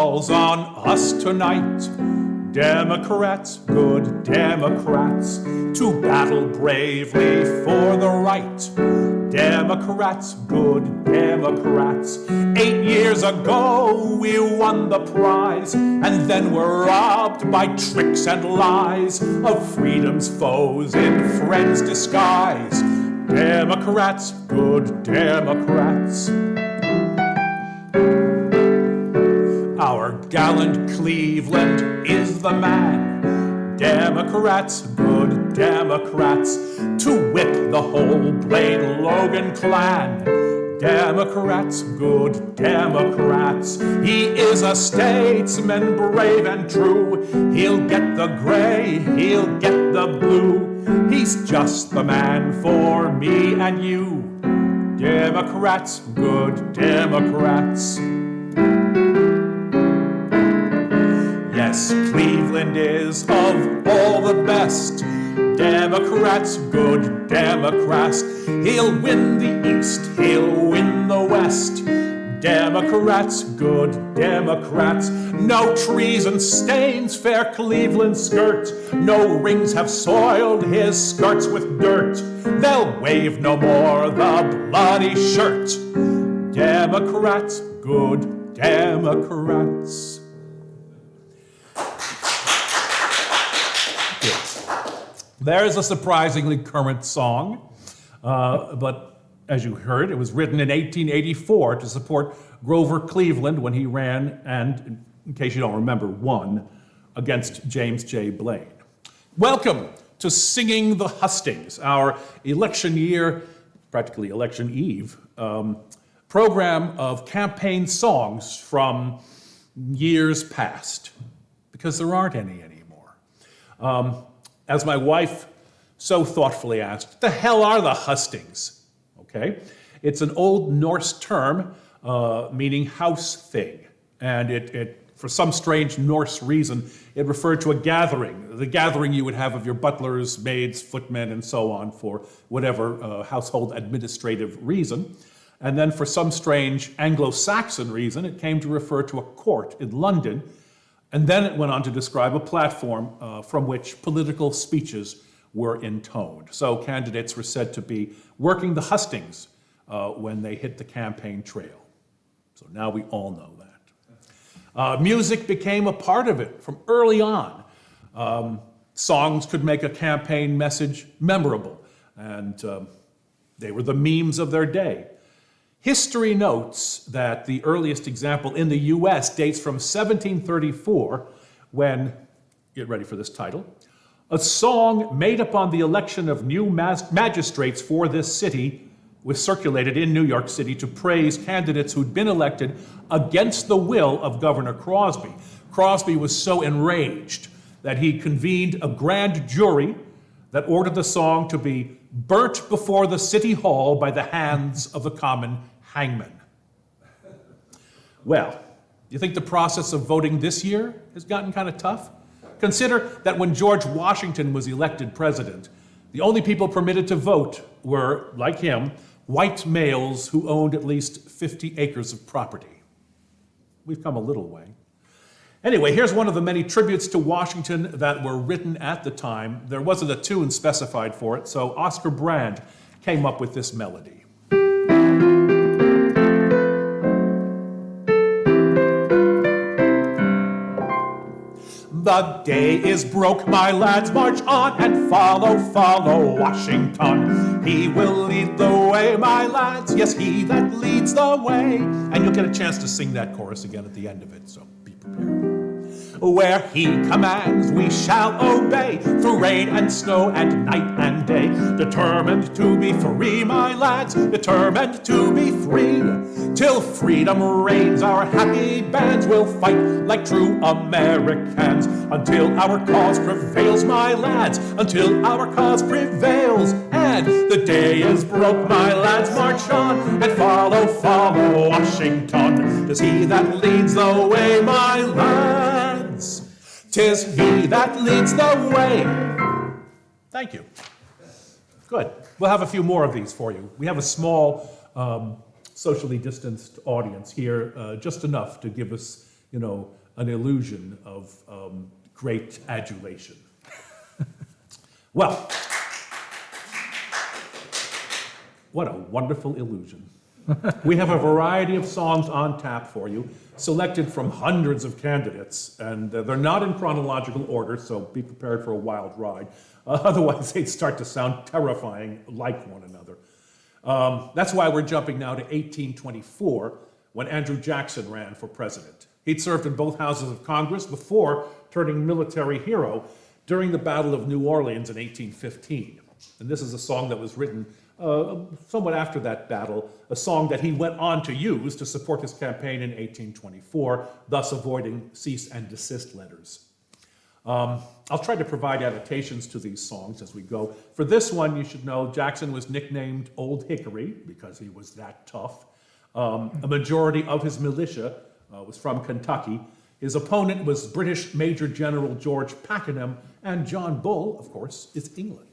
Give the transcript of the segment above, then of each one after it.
calls on us tonight, Democrats, good Democrats, to battle bravely for the right. Democrats, good Democrats. 8 years ago we won the prize, and then were robbed by tricks and lies of freedom's foes in friends' disguise. Democrats, good Democrats. Our gallant Cleveland is the man. Democrats, good Democrats, to whip the whole Blaine Logan clan. Democrats, good Democrats. He is a statesman, brave and true. He'll get the gray, he'll get the blue. He's just the man for me and you. Democrats, good Democrats. Yes, Cleveland is of all the best. Democrats, good Democrats. He'll win the East, he'll win the West. Democrats, good Democrats. No treason stains fair Cleveland's skirt. No rings have soiled his skirts with dirt. They'll wave no more the bloody shirt. Democrats, good Democrats. There's a surprisingly current song, but as you heard, it was written in 1884 to support Grover Cleveland when he ran and, in case you don't remember, won against James J. Blaine. Welcome to Singing the Hustings, our election year, practically election eve, program of campaign songs from years past, because there aren't any anymore. As my wife so thoughtfully asked, the hell are the hustings? Okay, it's an old Norse term meaning house thing. And it, for some strange Norse reason, it referred to a gathering, the gathering you would have of your butlers, maids, footmen, and so on for whatever household administrative reason. And then for some strange Anglo-Saxon reason, it came to refer to a court in London. And then it went on to describe a platform from which political speeches were intoned. So candidates were said to be working the hustings when they hit the campaign trail. So now we all know that. Music became a part of it from early on. Songs could make a campaign message memorable, and they were the memes of their day. History notes that the earliest example in the US dates from 1734 when, get ready for this title, a song made upon the election of new magistrates for this city was circulated in New York City to praise candidates who'd been elected against the will of Governor Crosby. Crosby was so enraged that he convened a grand jury that ordered the song to be burnt before the city hall by the hands of the common hangman. Well, you think the process of voting this year has gotten kind of tough? Consider that when George Washington was elected president, the only people permitted to vote were, like him, white males who owned at least 50 acres of property. We've come a little way. Anyway, here's one of the many tributes to Washington that were written at the time. There wasn't a tune specified for it, so Oscar Brand came up with this melody. The day is broke, my lads, march on and follow, follow Washington. He will lead the way, my lads, yes, he that leads the way. And you'll get a chance to sing that chorus again at the end of it, so be prepared. Where he commands we shall obey, through rain and snow and night and day. Determined to be free, my lads, determined to be free. Till freedom reigns, our happy bands will fight like true Americans. Until our cause prevails, my lads, until our cause prevails. And the day is broke, my lads, march on and follow, follow Washington. 'Tis he that leads the way, my lads. 'Tis he that leads the way. Thank you. Good. We'll have a few more of these for you. We have a small socially distanced audience here, just enough to give us, an illusion of great adulation. Well, what a wonderful illusion. We have a variety of songs on tap for you, selected from hundreds of candidates, and they're not in chronological order, so be prepared for a wild ride. Otherwise, they'd start to sound terrifying like one another. That's why we're jumping now to 1824, when Andrew Jackson ran for president. He'd served in both houses of Congress before turning military hero during the Battle of New Orleans in 1815. And this is a song that was written somewhat after that battle, a song that he went on to use to support his campaign in 1824, thus avoiding cease and desist letters. I'll try to provide adaptations to these songs as we go. For this one, you should know Jackson was nicknamed Old Hickory because he was that tough. A majority of his militia was from Kentucky. His opponent was British Major General George Pakenham, and John Bull, of course, is England.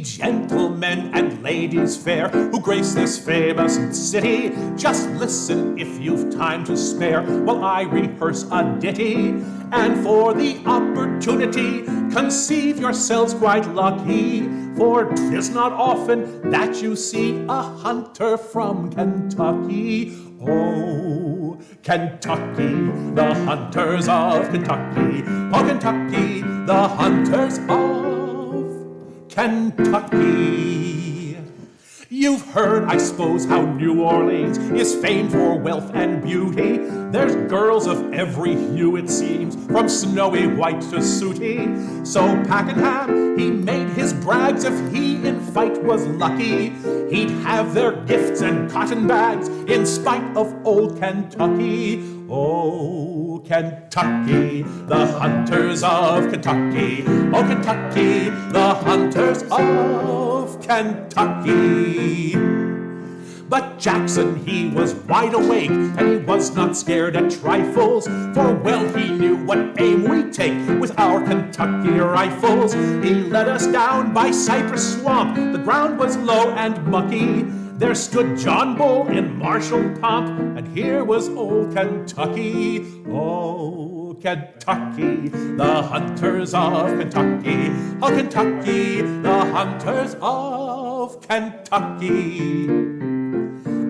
Gentlemen and ladies fair who grace this famous city, just listen if you've time to spare while I rehearse a ditty. And for the opportunity, conceive yourselves quite lucky, for 'tis not often that you see a hunter from Kentucky. Oh, Kentucky, the hunters of Kentucky. Oh, Kentucky, the hunters of Kentucky. You've heard, I suppose, how New Orleans is famed for wealth and beauty. There's girls of every hue, it seems, from snowy white to sooty. So Pakenham, he made his brags if he in fight was lucky. He'd have their gifts and cotton bags in spite of old Kentucky. Oh, Kentucky, the hunters of Kentucky. Oh, Kentucky, the hunters of Kentucky. But Jackson, he was wide awake, and he was not scared at trifles, for well he knew what aim we take with our Kentucky rifles. He led us down by Cypress Swamp, the ground was low and mucky. There stood John Bull in martial pomp, and here was old Kentucky. Oh, Kentucky, the hunters of Kentucky. Oh, Kentucky, the hunters of Kentucky.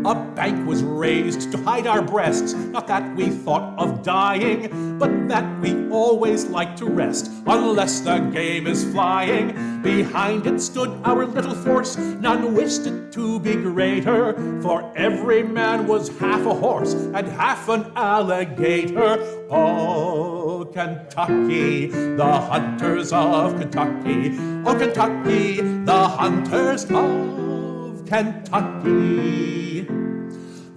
A bank was raised to hide our breasts, not that we thought of dying, but that we always like to rest, unless the game is flying. Behind it stood our little force, none wished it to be greater, for every man was half a horse and half an alligator. Oh, Kentucky, the hunters of Kentucky. Oh, Kentucky, the hunters of Kentucky.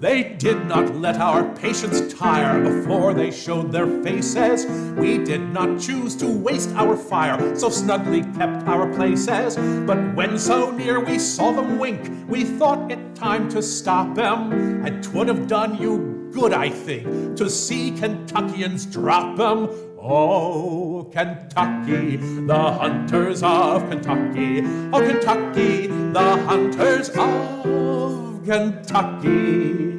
They did not let our patience tire before they showed their faces. We did not choose to waste our fire, so snugly kept our places. But when so near we saw them wink, we thought it time to stop them. And 'twould have done you good, I think, to see Kentuckians drop them. Oh, Kentucky, the hunters of Kentucky. Oh, Kentucky, the hunters of Kentucky.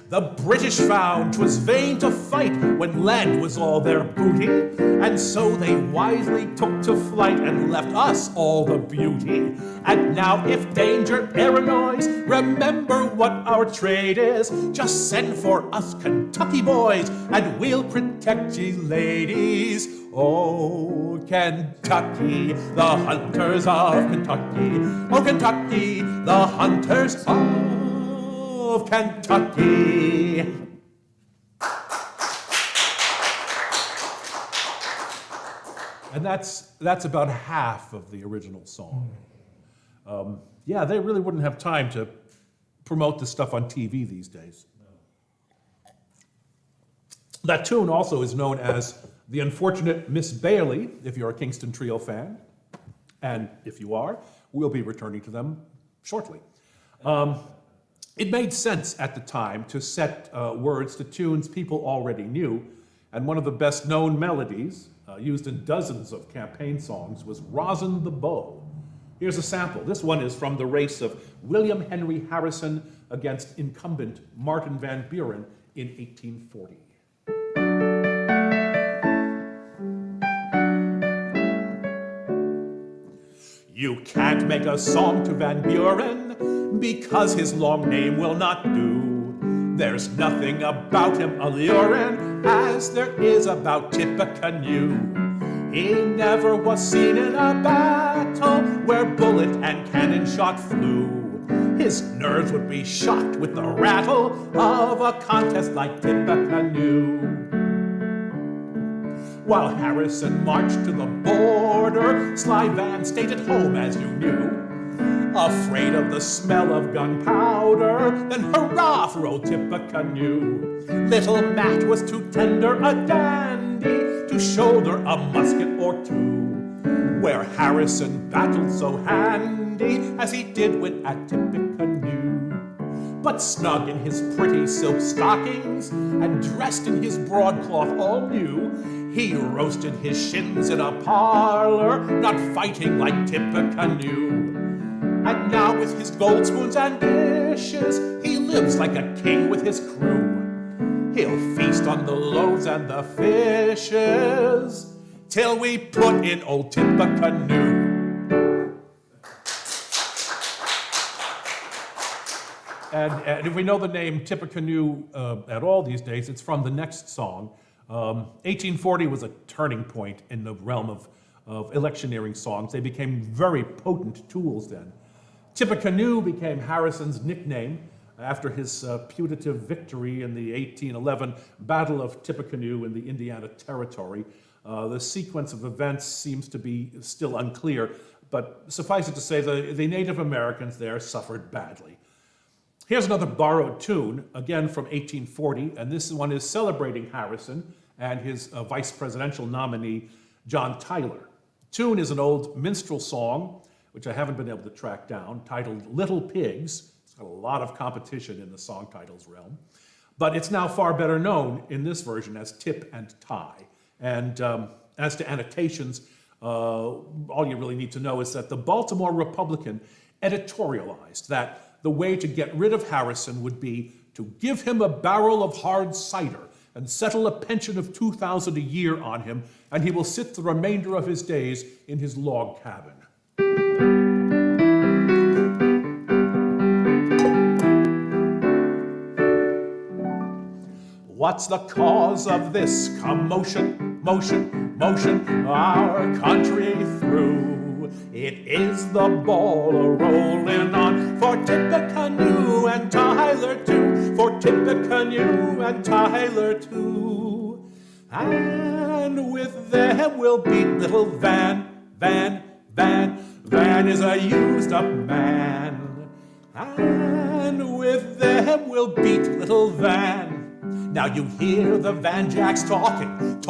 The British found 'twas vain to fight when land was all their booty, and so they wisely took to flight and left us all the beauty. And now if danger e'er annoys, remember what our trade is. Just send for us Kentucky boys, and we'll protect ye ladies. Oh, Kentucky, the hunters of Kentucky. Oh, Kentucky, the hunters of Kentucky. And that's about half of the original song. Yeah, they really wouldn't have time to promote this stuff on TV these days. That tune also is known as The Unfortunate Miss Bailey, if you're a Kingston Trio fan. And if you are, we'll be returning to them shortly. It made sense at the time to set words to tunes people already knew, and one of the best known melodies used in dozens of campaign songs, was Rosin the Bow. Here's a sample. This one is from the race of William Henry Harrison against incumbent Martin Van Buren in 1840. You can't make a song to Van Buren because his long name will not do. There's nothing about him alluring as there is about Tippecanoe. He never was seen in a battle where bullet and cannon shot flew. His nerves would be shocked with the rattle of a contest like Tippecanoe. While Harrison marched to the border, Sly Van stayed at home, as you knew. Afraid of the smell of gunpowder, then hurrah for old Tippecanoe. Little Matt was too tender a dandy to shoulder a musket or two, where Harrison battled so handy as he did when at Tippecanoe. But snug in his pretty silk stockings and dressed in his broadcloth all new, he roasted his shins in a parlor, not fighting like Tippecanoe. And now with his gold spoons and dishes, he lives like a king with his crew. He'll feast on the loaves and the fishes till we put in old Tippecanoe. And if we know the name Tippecanoe at all these days, it's from the next song. 1840 was a turning point in the realm of electioneering songs. They became very potent tools then. Tippecanoe became Harrison's nickname after his putative victory in the 1811 Battle of Tippecanoe in the Indiana Territory. The sequence of events seems to be still unclear, but suffice it to say the Native Americans there suffered badly. Here's another borrowed tune, again from 1840, and this one is celebrating Harrison and his vice presidential nominee, John Tyler. The tune is an old minstrel song, which I haven't been able to track down, titled Little Pigs. It's got a lot of competition in the song titles realm, but it's now far better known in this version as Tip and Tie. And as to annotations, all you really need to know is that the Baltimore Republican editorialized that the way to get rid of Harrison would be to give him a barrel of hard cider and settle a pension of $2,000 a year on him, and he will sit the remainder of his days in his log cabin. What's the cause of this commotion, motion, motion, our country through? It is the ball a-rolling on for Tippecanoe and Tyler too, for Tippecanoe and Tyler too. And with them we'll beat little Van. Van is a used-up man. And with them we'll beat little Van. Now you hear the Van Jacks talking.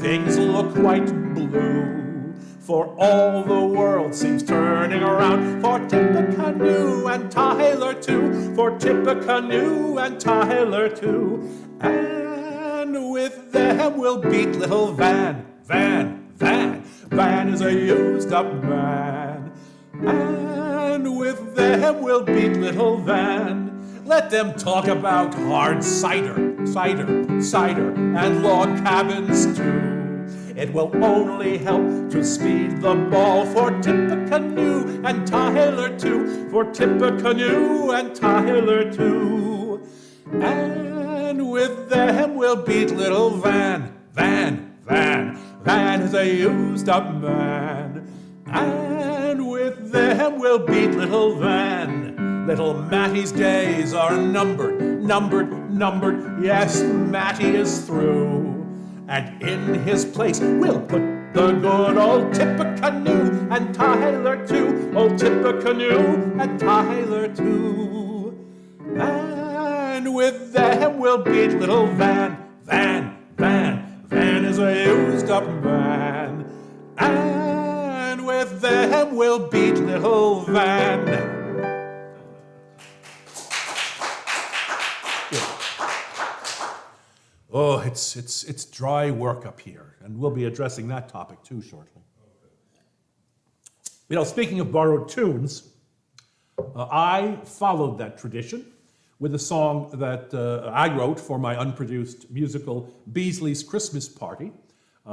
Things look quite blue. For all the world seems turning around for Tippecanoe and Tyler too, for Tippecanoe and Tyler too. And with them we'll beat little Van. Van is a used-up man. And with them we'll beat little Van. Let them talk about hard cider, and log cabins too. It will only help to speed the ball for Tippecanoe and Tyler too, for Tippecanoe and Tyler too. And with them we'll beat little Van. Van is a used-up man. And with them we'll beat little Van. Little Matty's days are numbered. Yes, Matty is through. And in his place we'll put the good old Tippecanoe and Tyler too, old Tippecanoe and Tyler too. And with them we'll beat little Van. Van is a used-up man. And with them we'll beat little Van. Oh, it's dry work up here, and we'll be addressing that topic too shortly. You know, speaking of borrowed tunes, I followed that tradition with a song that I wrote for my unproduced musical Beasley's Christmas Party,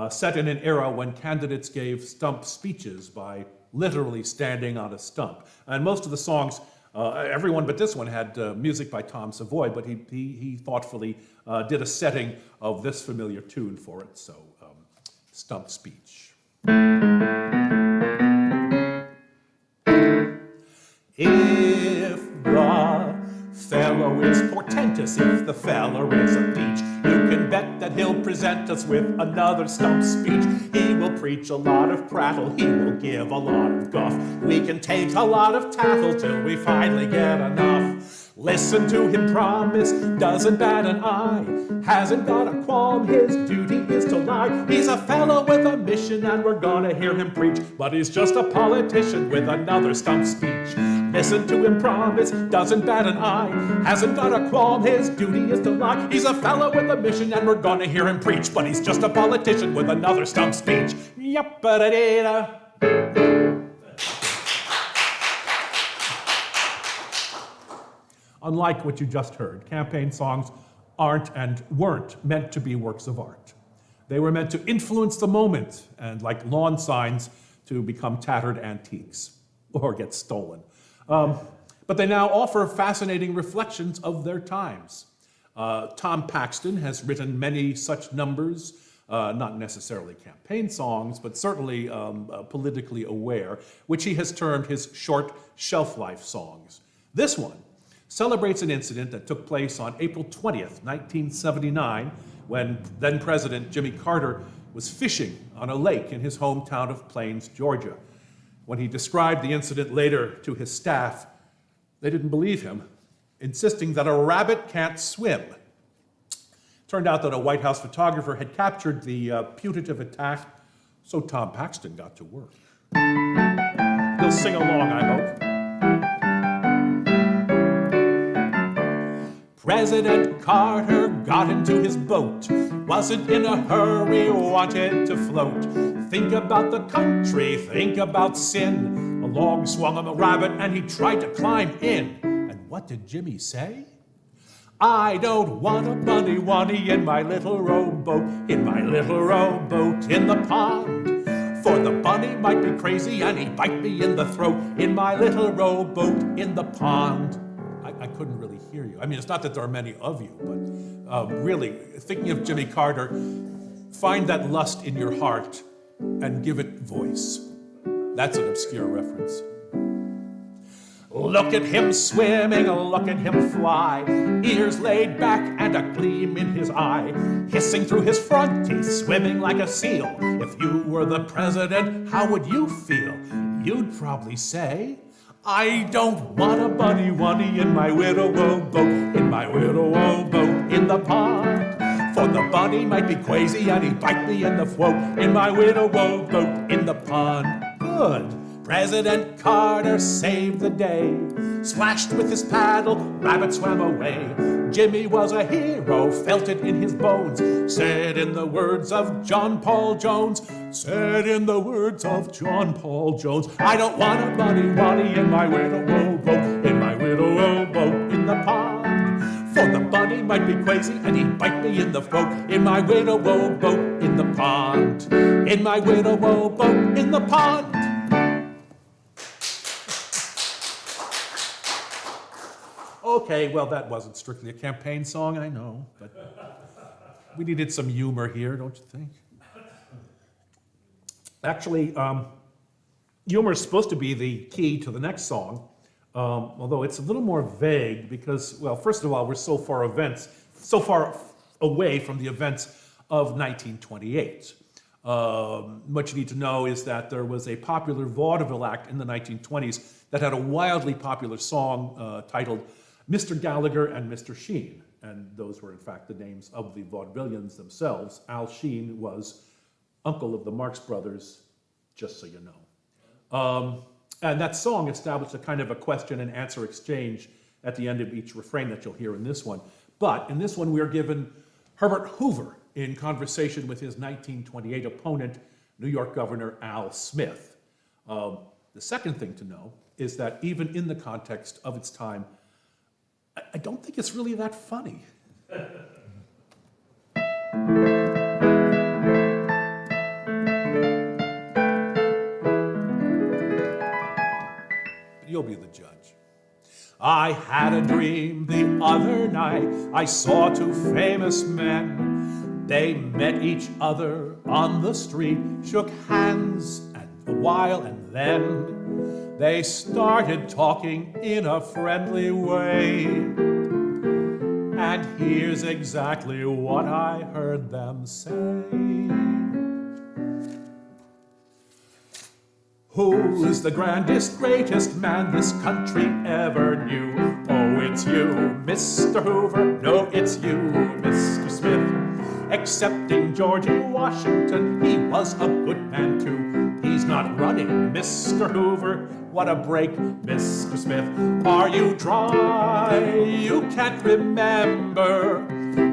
set in an era when candidates gave stump speeches by literally standing on a stump. And most of the songs, everyone but this one, had music by Tom Savoy, but he thoughtfully did a setting of this familiar tune for it, so stump speech. If the fellow is portentous, if the fellow is a peach, you can bet that he'll present us with another stump speech. He will preach a lot of prattle, he will give a lot of guff. We can take a lot of tattle till we finally get enough. Listen to him promise, doesn't bat an eye, hasn't got a qualm, his duty is to lie. He's a fellow with a mission and we're gonna hear him preach, but he's just a politician with another stump speech. Listen to him promise, doesn't bat an eye, hasn't got a qualm, his duty is to lie. He's a fellow with a mission and we're gonna hear him preach, but he's just a politician with another stump speech. Yup-ba-da-dee-da. Unlike what you just heard, campaign songs aren't and weren't meant to be works of art. They were meant to influence the moment and, like lawn signs, to become tattered antiques or get stolen. But they now offer fascinating reflections of their times. Tom Paxton has written many such numbers, not necessarily campaign songs, but certainly politically aware, which he has termed his short shelf life songs. This one celebrates an incident that took place on April 20th, 1979, when then President Jimmy Carter was fishing on a lake in his hometown of Plains, Georgia. When he described the incident later to his staff, they didn't believe him, insisting that a rabbit can't swim. Turned out that a White House photographer had captured the putative attack, so Tom Paxton got to work. He'll sing along, I hope. President Carter got into his boat, wasn't in a hurry, wanted to float. Think about the country, think about sin. Along swung him a rabbit and he tried to climb in. And what did Jimmy say? I don't want a bunny in my little rowboat, in my little rowboat in the pond. For the bunny might be crazy and he'd bite me in the throat, in my little rowboat in the pond. I couldn't really hear you. I mean, it's not that there are many of you, but really, thinking of Jimmy Carter, find that lust in your heart and give it voice. That's an obscure reference. Look at him swimming, look at him fly, ears laid back and a gleam in his eye, hissing through his front teeth, swimming like a seal. If you were the president, how would you feel? You'd probably say, I don't want a bunny in my widow boat, in my widow boat in the pond. For the bunny might be crazy and he'd bite me in the throat, in my widow boat in the pond. Good. President Carter saved the day. Splashed with his paddle, rabbit swam away. Jimmy was a hero, felt it in his bones. Said in the words of John Paul Jones, said in the words of John Paul Jones, I don't want a bunny in my widow boat, in my widow boat in the pond. For the bunny might be crazy and he'd bite me in the throat, in my widow boat in the pond, in my widow boat in the pond. Okay, well, that wasn't strictly a campaign song, I know, but we needed some humor here, don't you think? Actually, humor is supposed to be the key to the next song, although it's a little more vague because, well, first of all, we're so far away from the events of 1928. What you need to know is that there was a popular vaudeville act in the 1920s that had a wildly popular song titled Mr. Gallagher and Mr. Sheen, and those were in fact the names of the vaudevillians themselves. Al Sheen was uncle of the Marx Brothers, just so you know. And that song established a kind of a question and answer exchange at the end of each refrain that you'll hear in this one. But in this one, we are given Herbert Hoover in conversation with his 1928 opponent, New York Governor Al Smith. The second thing to know is that even in the context of its time, I don't think it's really that funny. You'll be the judge. I had a dream the other night. I saw two famous men. They met each other on the street, shook hands a while, and then they started talking in a friendly way. And here's exactly what I heard them say. Who is the grandest, greatest man this country ever knew? Oh, it's you, Mr. Hoover. No, it's you, Mr. Smith. Excepting Georgie Washington, he was a good man too. He's not running, Mr. Hoover. What a break, Mr. Smith. Are you dry? You can't remember,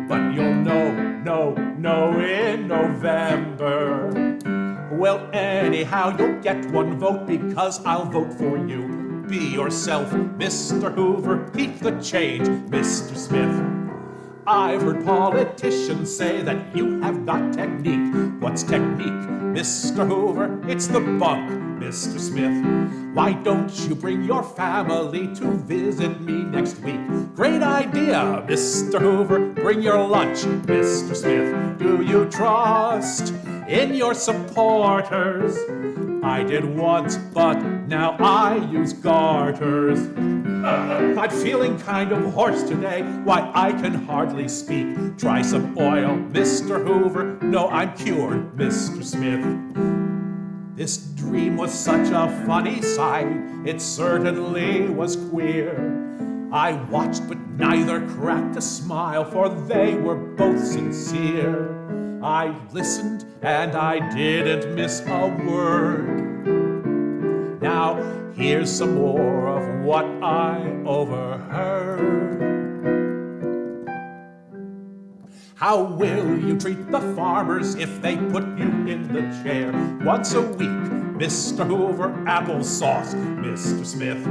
but you'll know in November. Well, anyhow, you'll get one vote because I'll vote for you. Be yourself, Mr. Hoover. Keep the change, Mr. Smith. I've heard politicians say that you have got technique. What's technique, Mr. Hoover? It's the bunk, Mr. Smith. Why don't you bring your family to visit me next week? Great idea, Mr. Hoover. Bring your lunch, Mr. Smith. Do you trust in your supporters? I did once, but now I use garters. I'm feeling kind of hoarse today. Why, I can hardly speak. Try some oil, Mr. Hoover. No, I'm cured, Mr. Smith. This dream was such a funny sight. It certainly was queer. I watched, but neither cracked a smile, for they were both sincere. I listened, and I didn't miss a word. Now, here's some more of what I overheard. How will you treat the farmers if they put you in the chair once a week, Mr. Hoover? Applesauce, Mr. Smith.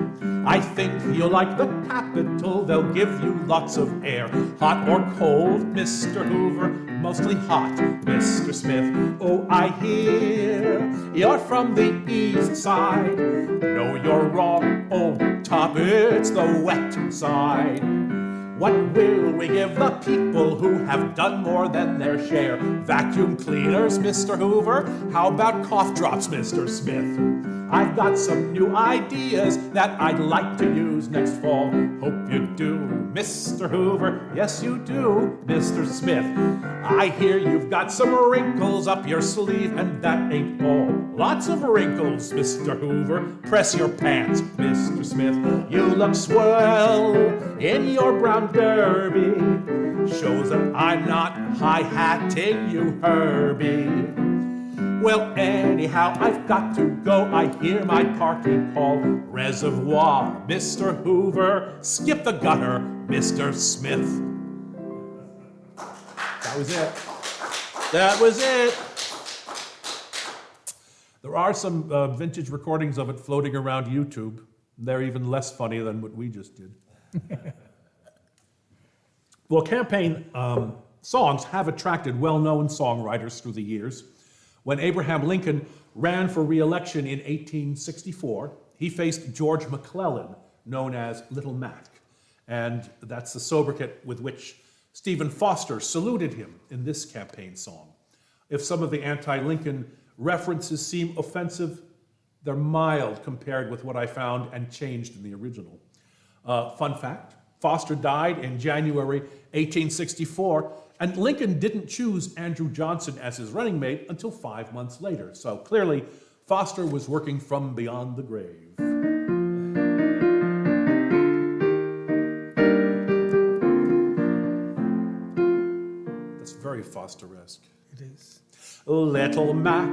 I think you'll like the Capitol. They'll give you lots of air. Hot or cold, Mr. Hoover? Mostly hot, Mr. Smith. Oh, I hear you're from the east side. No, you're wrong, old top. It's the wet side. What will we give the people who have done more than their share? Vacuum cleaners, Mr. Hoover? How about cough drops, Mr. Smith? I've got some new ideas that I'd like to use next fall. Hope you do, Mr. Hoover. Yes, you do, Mr. Smith. I hear you've got some wrinkles up your sleeve, and that ain't all. Lots of wrinkles, Mr. Hoover. Press your pants, Mr. Smith. You look swell in your brown derby. Shows that I'm not high-hatting you, Herbie. Well, anyhow, I've got to go. I hear my party call. Reservoir, Mr. Hoover. Skip the gutter, Mr. Smith. That was it. That was it. There are some vintage recordings of it floating around YouTube. They're even less funny than what we just did. Well, campaign songs have attracted well-known songwriters through the years. When Abraham Lincoln ran for re-election in 1864, he faced George McClellan, known as Little Mac. And that's the sobriquet with which Stephen Foster saluted him in this campaign song. If some of the anti-Lincoln references seem offensive, they're mild compared with what I found and changed in the original. Fun fact, Foster died in January 1864, and Lincoln didn't choose Andrew Johnson as his running mate until 5 months later. So clearly, Foster was working from beyond the grave. That's very Foster-esque. It is. Little Mac,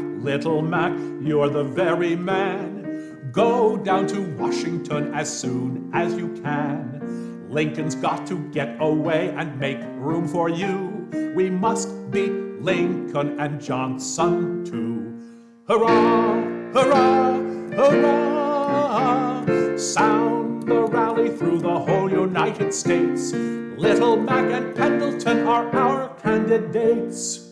you're the very man. Go down to Washington as soon as you can. Lincoln's got to get away and make room for you. We must beat Lincoln and Johnson too. Hurrah, hurrah, hurrah! Sound the rally through the whole United States. Little Mac and Pendleton are our candidates.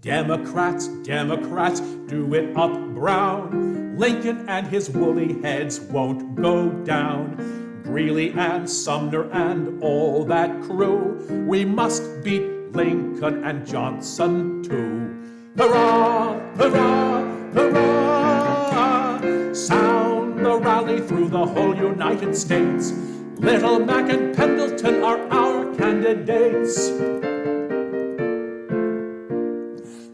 Democrats, Democrats, do it up brown. Lincoln and his woolly heads won't go down. Greeley and Sumner and all that crew, we must beat Lincoln and Johnson too. Hurrah, hurrah, hurrah! Sound the rally through the whole United States. Little Mac and Pendleton are our candidates.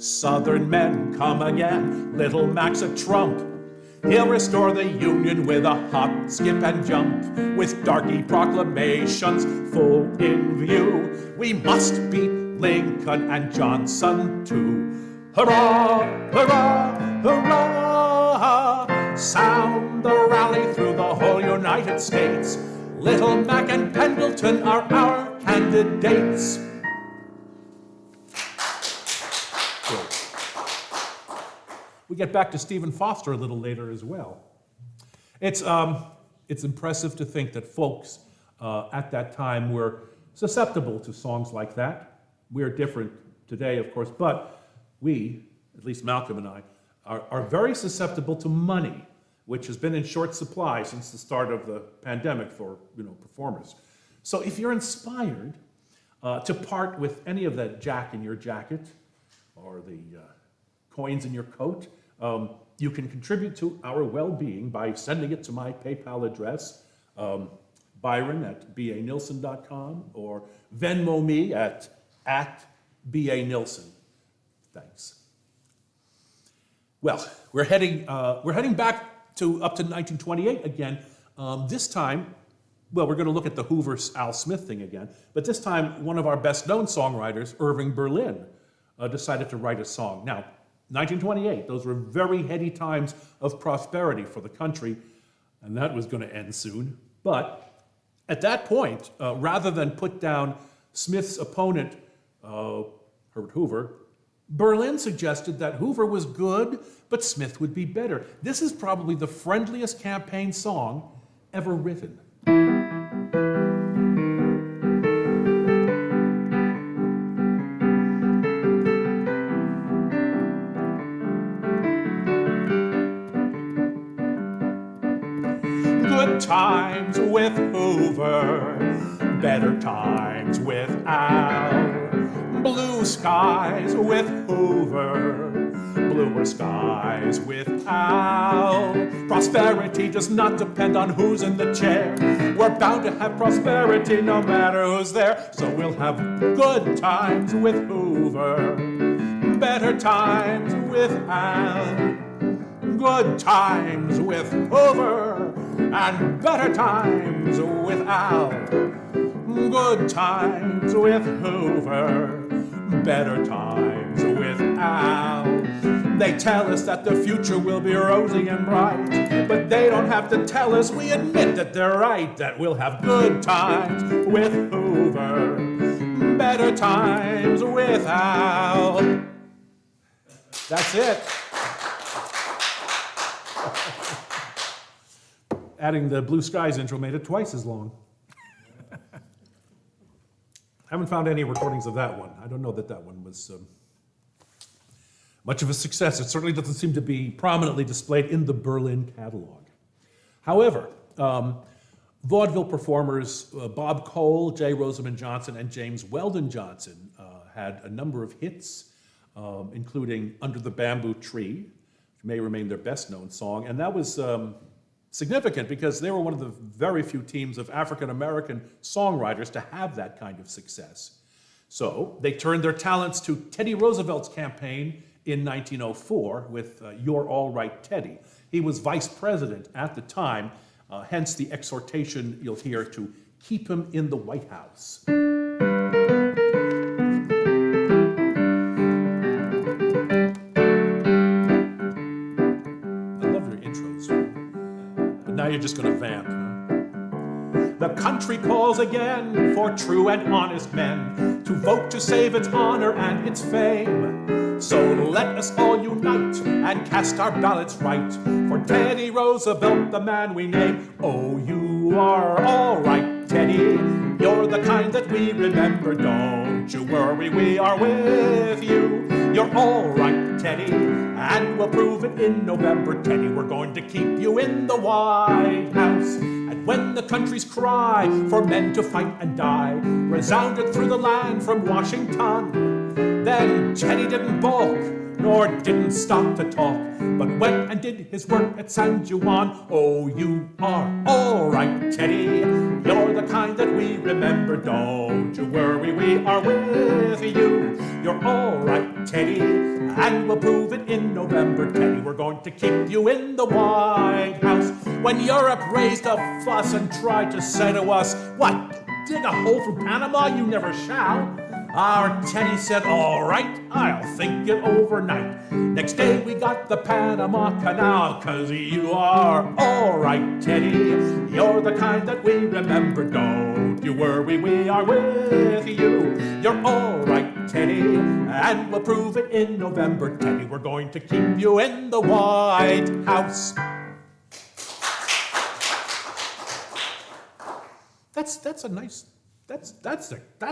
Southern men come again, Little Mac's a trump. He'll restore the Union with a hop, skip, and jump. With darky proclamations full in view, we must beat Lincoln and Johnson too. Hurrah, hurrah, hurrah! Sound the rally through the whole United States. Little Mac and Pendleton are our candidates. We get back to Stephen Foster a little later as well. It's impressive to think that folks at that time were susceptible to songs like that. We're different today, of course, but we, at least Malcolm and I, are very susceptible to money, which has been in short supply since the start of the pandemic for performers. So if you're inspired to part with any of that jack in your jacket or the coins in your coat, you can contribute to our well-being by sending it to my PayPal address, Byron at banilsson.com, or Venmo me at banilsson. Thanks. Well, we're heading back up to 1928 again. This time, well, we're going to look at the Hoover Al Smith thing again, but this time one of our best-known songwriters, Irving Berlin, decided to write a song. Now, 1928, those were very heady times of prosperity for the country, and that was going to end soon. But at that point, rather than put down Smith's opponent, Herbert Hoover, Berlin suggested that Hoover was good, but Smith would be better. This is probably the friendliest campaign song ever written. Good times with Hoover, better times with Al. Blue skies with Hoover, bluer skies with Al. Prosperity does not depend on who's in the chair. We're bound to have prosperity no matter who's there. So we'll have good times with Hoover, better times with Al. Good times with Hoover, and better times with Al. Good times with Hoover, better times with Al. They tell us that the future will be rosy and bright, but they don't have to tell us, we admit that they're right, that we'll have good times with Hoover, better times with Al. That's it. Adding the Blue Skies intro made it twice as long. Haven't found any recordings of that one. I don't know that one was much of a success. It certainly doesn't seem to be prominently displayed in the Berlin catalog. However, vaudeville performers Bob Cole, J. Rosamond Johnson, and James Weldon Johnson had a number of hits, including Under the Bamboo Tree, which may remain their best-known song, and that was significant because they were one of the very few teams of African-American songwriters to have that kind of success. So they turned their talents to Teddy Roosevelt's campaign in 1904 with You're All Right, Teddy. He was vice president at the time, hence the exhortation you'll hear to keep him in the White House. Now you're just going to vamp. The country calls again for true and honest men to vote to save its honor and its fame. So let us all unite and cast our ballots right for Teddy Roosevelt, the man we name. Oh, you are all right, Teddy. You're the kind that we remember. Don't you worry, we are with you. You're all right, Teddy, and we'll prove it in November. Teddy, we're going to keep you in the White House. And when the country's cry for men to fight and die resounded through the land from Washington, then Teddy didn't balk, nor didn't stop to talk, but went and did his work at San Juan. Oh, you are all right, Teddy. You're the kind that we remember. Don't you worry, we are with you. You're all right, Teddy, and we'll prove it in November. Teddy, we're going to keep you in the White House. When Europe raised a fuss and tried to say to us, what, dig a hole through Panama? You never shall. Our Teddy said, all right, I'll think it overnight. Next day we got the Panama Canal, 'cause you are all right, Teddy. You're the kind that we remember. Don't you worry, we are with you. You're all right, Teddy, and we'll prove it in November. Teddy, we're going to keep you in the White House. That's a nice... That's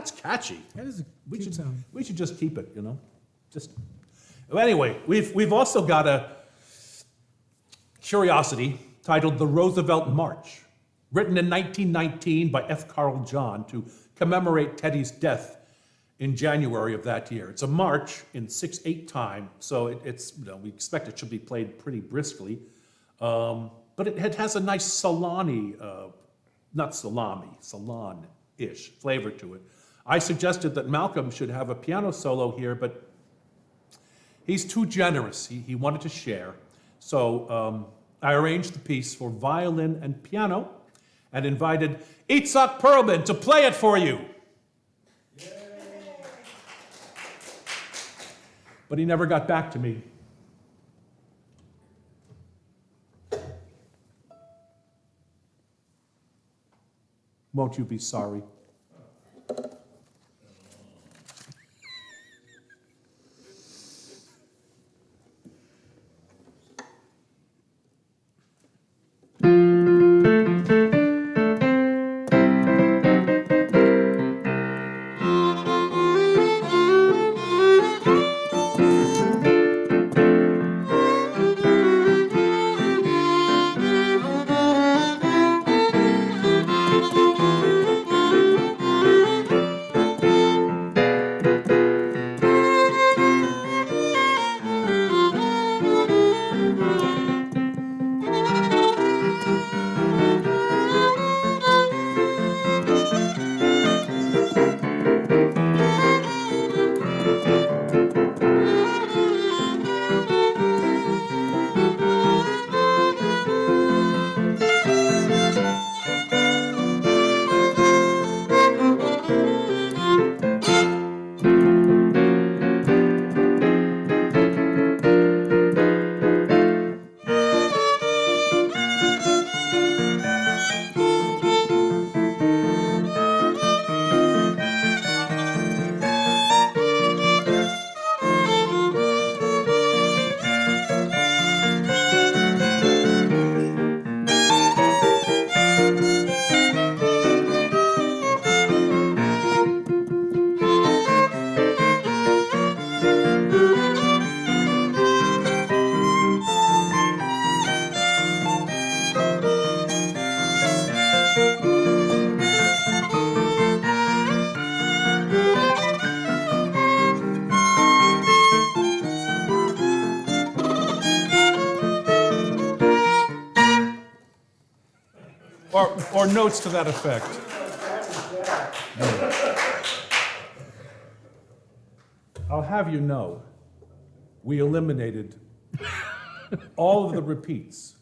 catchy. That is a cute sound. We should just keep it, you know. Well, anyway, we've also got a curiosity titled "The Roosevelt March," written in 1919 by F. Carl John to commemorate Teddy's death in January of that year. It's a march in 6/8 time, so it's we expect it should be played pretty briskly, but it has a nice salon-ish flavor to it. I suggested that Malcolm should have a piano solo here, but he's too generous. He wanted to share. So I arranged the piece for violin and piano and invited Itzhak Perlman to play it for you. Yay. But he never got back to me. Won't you be sorry? Or notes to that effect. I'll have you know, we eliminated all of the repeats,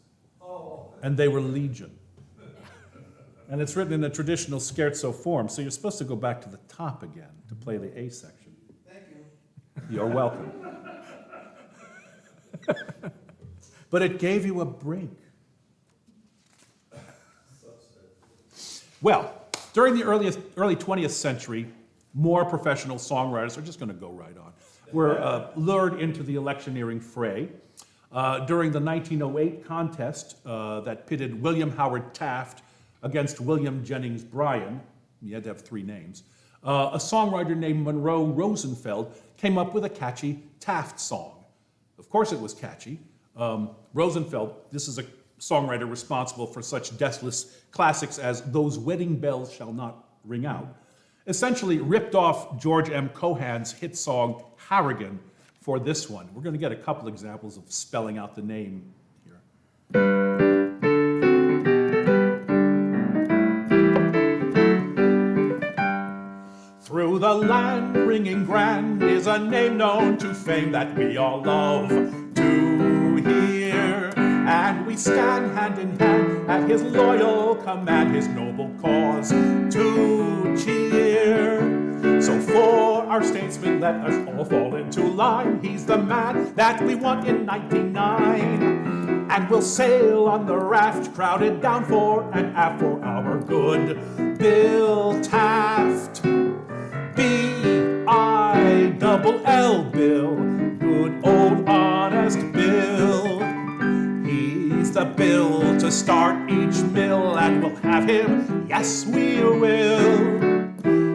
and they were legion. And it's written in a traditional scherzo form, so you're supposed to go back to the top again to play the A section. Thank you. You're welcome. But it gave you a break. Well, During the early 20th century, more professional songwriters are just going to go right on. Were lured into the electioneering fray. During the 1908 contest that pitted William Howard Taft against William Jennings Bryan, he had to have three names, a songwriter named Monroe Rosenfeld came up with a catchy Taft song. Of course it was catchy. Rosenfeld, this is a songwriter responsible for such deathless classics as Those Wedding Bells Shall Not Ring Out, essentially ripped off George M. Cohan's hit song Harrigan for this one. We're going to get a couple examples of spelling out the name here. Through the land ringing grand is a name known to fame that we all love to hear. And we stand hand in hand at his loyal command, his noble cause to cheer. So for our statesman, let us all fall into line. He's the man that we want in 99. And we'll sail on the raft, crowded down fore and aft for our good Bill Taft. B-I-double-L, Bill, good old honest Bill. He's the Bill to start each mill, and we'll have him, yes we will.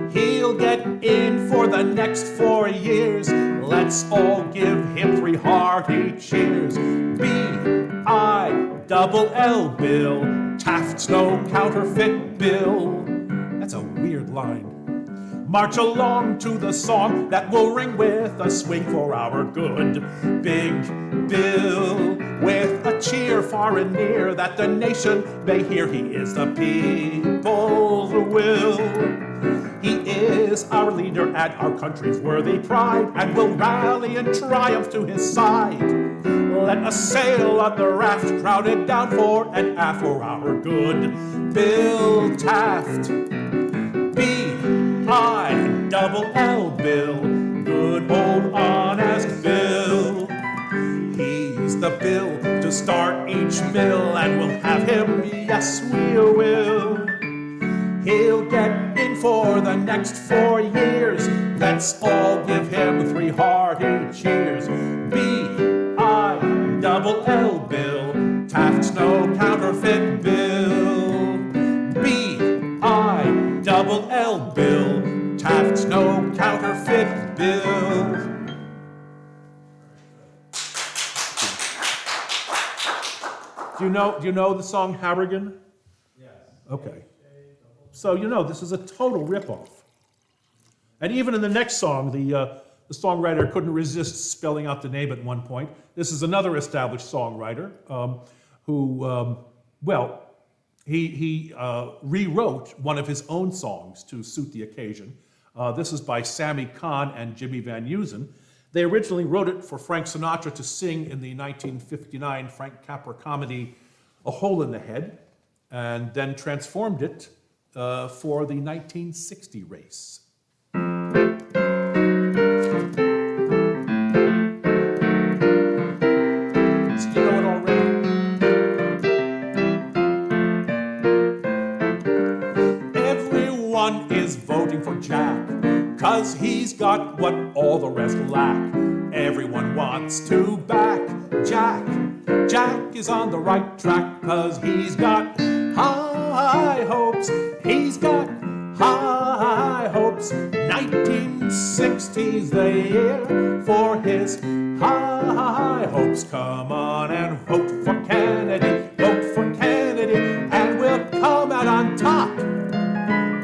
He'll get in for the next 4 years. Let's all give him 3 hearty cheers. B-I-double-L, Bill, Taft's no counterfeit Bill. That's a weird line. March along to the song that will ring with a swing for our good Big Bill, with a cheer far and near that the nation may hear. He is the people's will. He is our leader and our country's worthy pride, and we'll rally in triumph to his side. Let us sail on the raft, crowded down fore and aft for our good Bill Taft. B-I-double-L, Bill, good old honest Bill. He's the Bill to start each mill, and we'll have him, yes we will. He'll get in for the next 4 years. Let's all give him 3 hearty cheers. B-I-double-L, Bill, Taft's no counterfeit Bill. B-I-double-L, Bill, Taft's no counterfeit Bill. Do you know the song Harrigan? Yes. Okay. So this is a total ripoff. And even in the next song, the songwriter couldn't resist spelling out the name at one point. This is another established songwriter who, he rewrote one of his own songs to suit the occasion. This is by Sammy Kahn and Jimmy Van Heusen. They originally wrote it for Frank Sinatra to sing in the 1959 Frank Capra comedy A Hole in the Head, and then transformed it for the 1960 race. So you know it already? Everyone is voting for Jack, 'cause he's got what all the rest lack. Everyone wants to back Jack. Jack is on the right track, 'cause he's got high hopes. He's got high hopes. 1960's the year for his high hopes. Come on and vote for Kennedy. Vote for Kennedy, and we'll come out on top.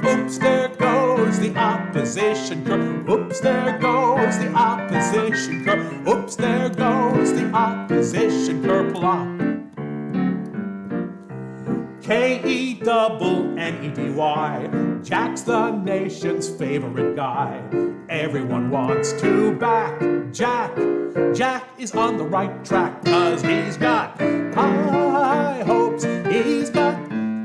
Oops, there goes the opposition curve. Oops, there goes the opposition curve. Oops, there goes the opposition curve. Plop. K-E-double-N-E-D-Y. Jack's the nation's favorite guy. Everyone wants to back Jack. Jack is on the right track, 'cause he's got high hopes. He's got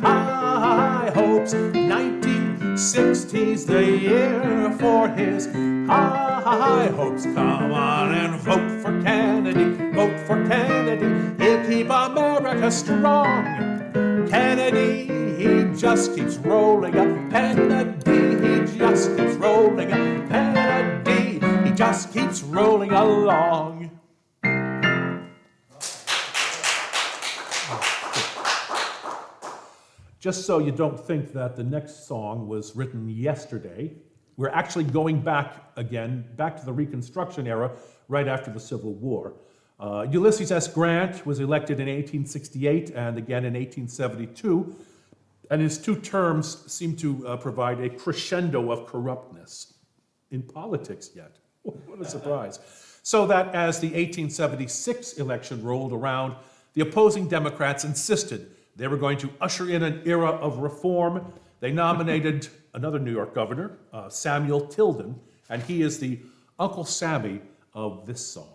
high hopes. 1960's the year for his high hopes. Come on and vote for Kennedy. Vote for Kennedy. He'll keep America strong. Kennedy, he he just keeps rolling a penny, he just keeps rolling a penny, he just keeps rolling along. Just so you don't think that the next song was written yesterday, we're actually going back again, back to the Reconstruction era, right after the Civil War. Ulysses S Grant was elected in 1868 and again in 1872, and his two terms seem to provide a crescendo of corruptness in politics yet. What a surprise. So that as the 1876 election rolled around, the opposing Democrats insisted they were going to usher in an era of reform. They nominated another New York governor, Samuel Tilden, and he is the Uncle Sammy of this song.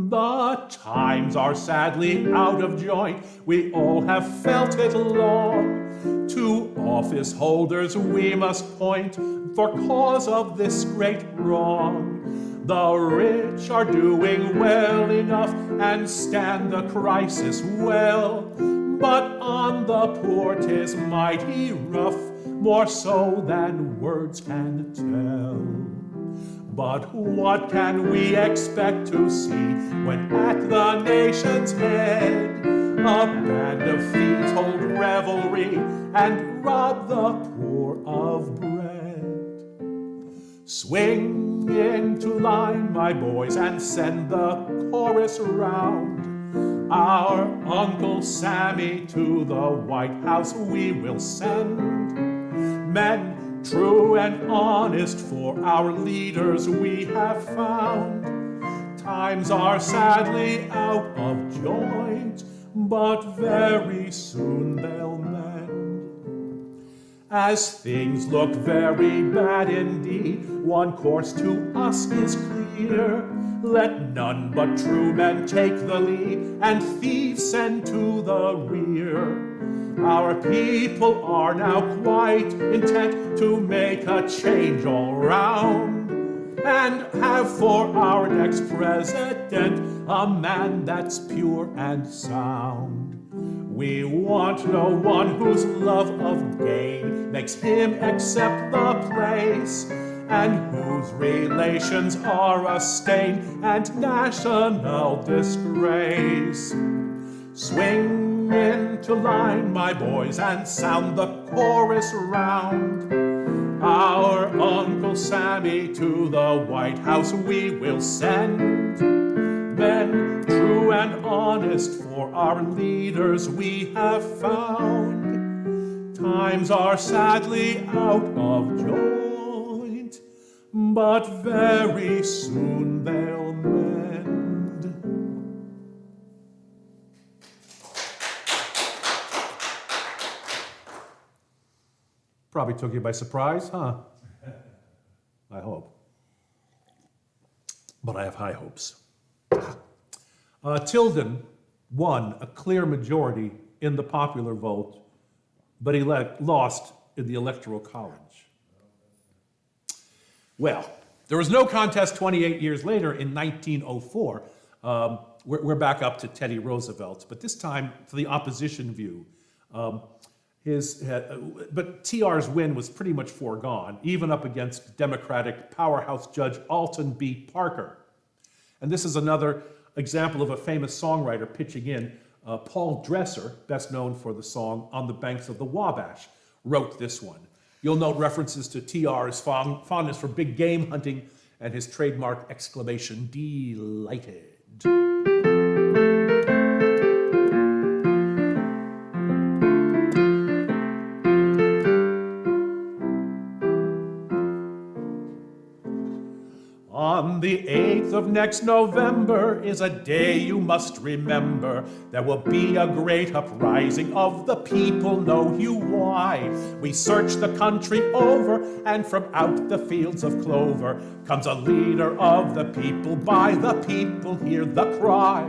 The times are sadly out of joint, we all have felt it long. To office holders we must point for cause of this great wrong. The rich are doing well enough and stand the crisis well, but on the poor 'tis mighty rough, more so than words can tell. But what can we expect to see when at the nation's head a band of thieves hold revelry and rob the poor of bread? Swing into line, my boys, and send the chorus round. Our Uncle Sammy to the White House we will send. Men true and honest for our leaders we have found. Times are sadly out of joint, but very soon they'll mend. As things look very bad indeed, one course to us is clear. Let none but true men take the lead, and thieves send to the rear. Our people are now quite intent to make a change all round, and have for our next president a man that's pure and sound. We want no one whose love of gain makes him accept the place, and whose relations are a stain and national disgrace. Swing into line, my boys, and sound the chorus round. Our Uncle Sammy to the White House we will send. Men true and honest for our leaders we have found. Times are sadly out of joint, but very soon they'll mend. Probably took you by surprise, huh? I hope. But I have high hopes. Tilden won a clear majority in the popular vote, but he lost in the Electoral College. Well, there was no contest 28 years later in 1904. We're back up to Teddy Roosevelt, but this time to the opposition view. But TR's win was pretty much foregone, even up against Democratic powerhouse Judge Alton B. Parker. And this is another example of a famous songwriter pitching in. Paul Dresser, best known for the song On the Banks of the Wabash, wrote this one. You'll note references to TR's fondness for big game hunting and his trademark exclamation, delighted. On the 8th of next November is a day you must remember. There will be a great uprising of the people, know you why. We search the country over, and from out the fields of clover comes a leader of the people, by the people hear the cry.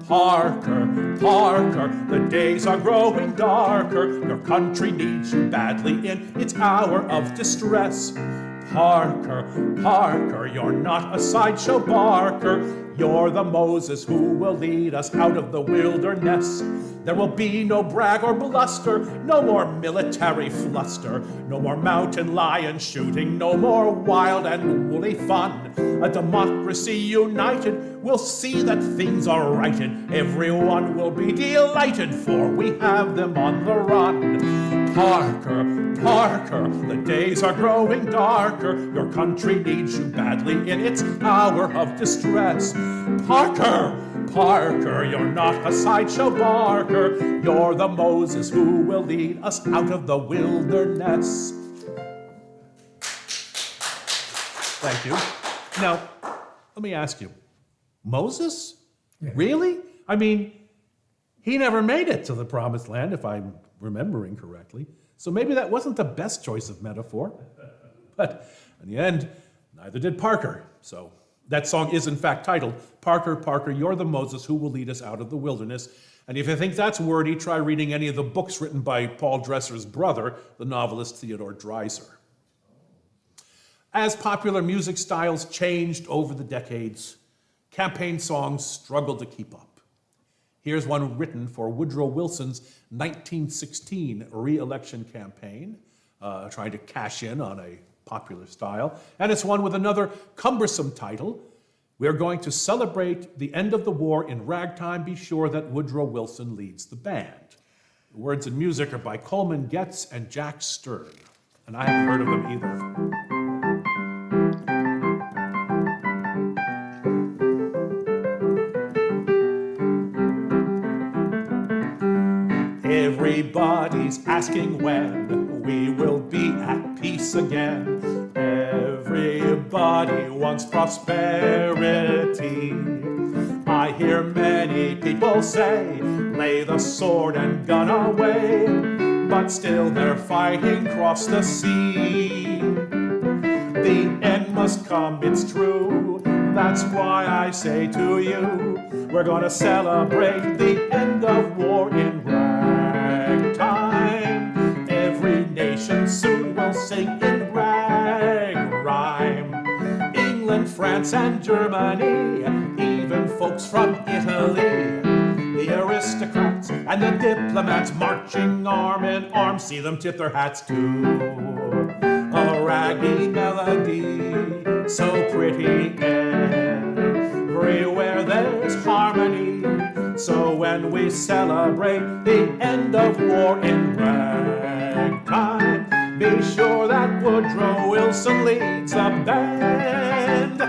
Parker, Parker, the days are growing darker. Your country needs you badly in its hour of distress. Parker, Parker, you're not a sideshow barker. You're the Moses who will lead us out of the wilderness. There will be no brag or bluster, no more military fluster, no more mountain lion shooting, no more wild and woolly fun. A democracy united will see that things are righted. Everyone will be delighted, for we have them on the run. Parker, Parker, the days are growing darker. Your country needs you badly in its hour of distress. Parker, Parker, you're not a sideshow barker. You're the Moses who will lead us out of the wilderness. Thank you. Now, let me ask you, Moses? Yeah. Really? I mean, he never made it to the promised land, if I'm remembering correctly. So maybe that wasn't the best choice of metaphor. But in the end, neither did Parker. So that song is in fact titled, Parker, Parker, You're the Moses Who Will Lead Us Out of the Wilderness. And if you think that's wordy, try reading any of the books written by Paul Dresser's brother, the novelist Theodore Dreiser. As popular music styles changed over the decades, campaign songs struggled to keep up. Here's one written for Woodrow Wilson's 1916 re-election campaign, trying to cash in on a popular style. And it's one with another cumbersome title. We're going to celebrate the end of the war in ragtime. Be sure that Woodrow Wilson leads the band. The words and music are by Coleman Getz and Jack Stern. And I haven't heard of them either. Everybody's asking when we will be at peace again. Everybody wants prosperity. I hear many people say, lay the sword and gun away, but still they're fighting across the sea. The end must come, it's true. That's why I say to you, we're gonna celebrate the end of war in ragtime. Every nation soon will sing in rag rhyme. England, France, and Germany, even folks from Italy. The aristocrats and the diplomats marching arm in arm, see them tip their hats to a raggy melody, so pretty everywhere there's harmony. So when we celebrate the end of war in ragtime, be sure that Woodrow Wilson leads the band.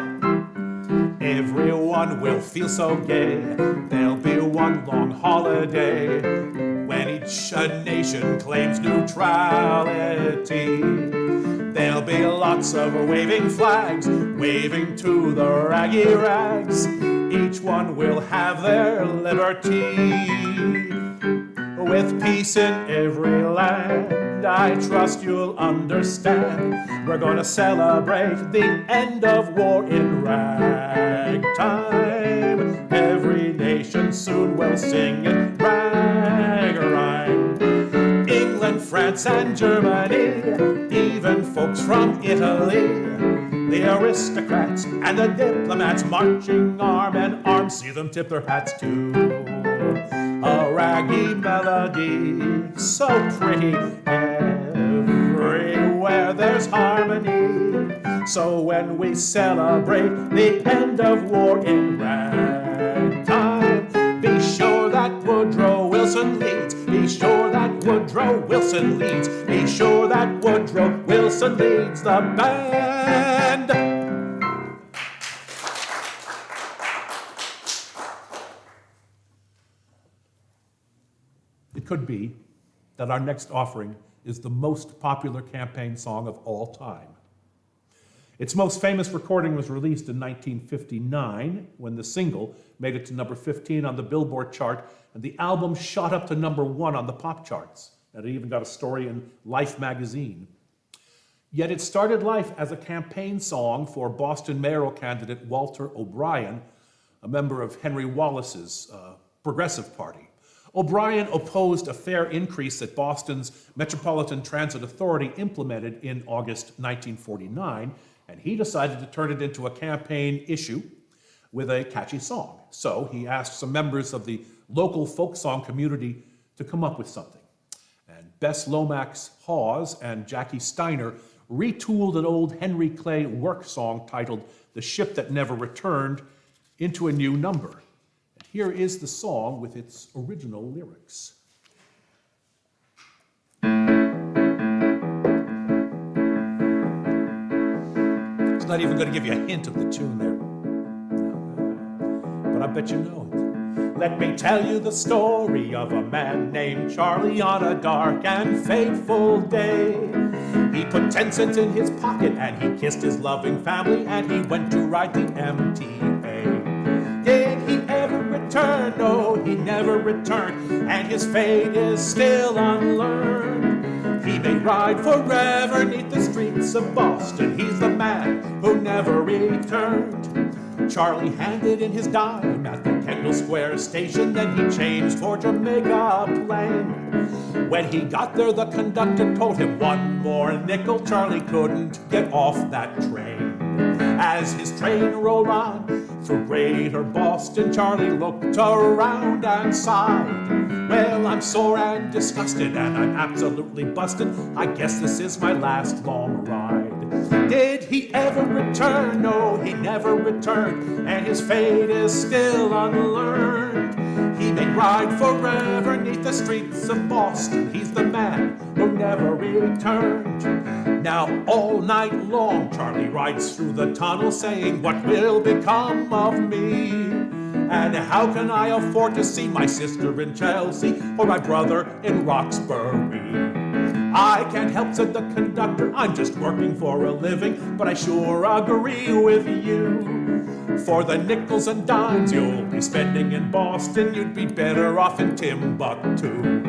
Everyone will feel so gay, there'll be one long holiday when each nation claims neutrality. There'll be lots of waving flags, waving to the raggy rags. Each one will have their liberty. With peace in every land, I trust you'll understand. We're gonna celebrate the end of war in ragtime. Every nation soon will sing in rag rhyme. England, France, and Germany, even folks from Italy. The aristocrats and the diplomats marching arm in arm, see them tip their hats to a raggy melody, so pretty everywhere there's harmony. So when we celebrate the end of war in ragtime, be sure that Woodrow Wilson leads. Be sure that Woodrow Wilson leads. Be sure that Woodrow Wilson leads the band. It could be that our next offering is the most popular campaign song of all time. Its most famous recording was released in 1959 when the single made it to number 15 on the Billboard chart, and the album shot up to number 1 on the pop charts. And it even got a story in Life magazine. Yet it started life as a campaign song for Boston mayoral candidate Walter O'Brien, a member of Henry Wallace's Progressive Party. O'Brien opposed a fare increase that Boston's Metropolitan Transit Authority implemented in August 1949, and he decided to turn it into a campaign issue. with a catchy song. So he asked some members of the local folk song community to come up with something. And Bess Lomax Hawes and Jackie Steiner retooled an old Henry Clay work song titled "The Ship That Never Returned" into a new number. And here is the song with its original lyrics. It's not even going to give you a hint of the tune there. But I bet you know it. Let me tell you the story of a man named Charlie on a dark and fateful day. He put 10 cents in his pocket and he kissed his loving family and he went to ride the MTA. Did he ever return? No, he never returned, and his fate is still unlearned. He may ride forever 'neath the streets of Boston. He's the man who never returned. Charlie handed in his dime at the Kendall Square station, then he changed for Jamaica Plain. When he got there, the conductor told him one more nickel. Charlie couldn't get off that train. As his train rolled on through greater Boston, Charlie looked around and sighed. Well, I'm sore and disgusted and I'm absolutely busted. I guess this is my last long ride. Did he ever return? No, he never returned, and his fate is still unlearned. He may ride forever 'neath the streets of Boston. He's the man who never returned. Now all night long Charlie rides through the tunnel saying, what will become of me? And how can I afford to see my sister in Chelsea or my brother in Roxbury? I can't help, said the conductor, I'm just working for a living, but I sure agree with you. For the nickels and dimes you'll be spending in Boston, you'd be better off in Timbuktu.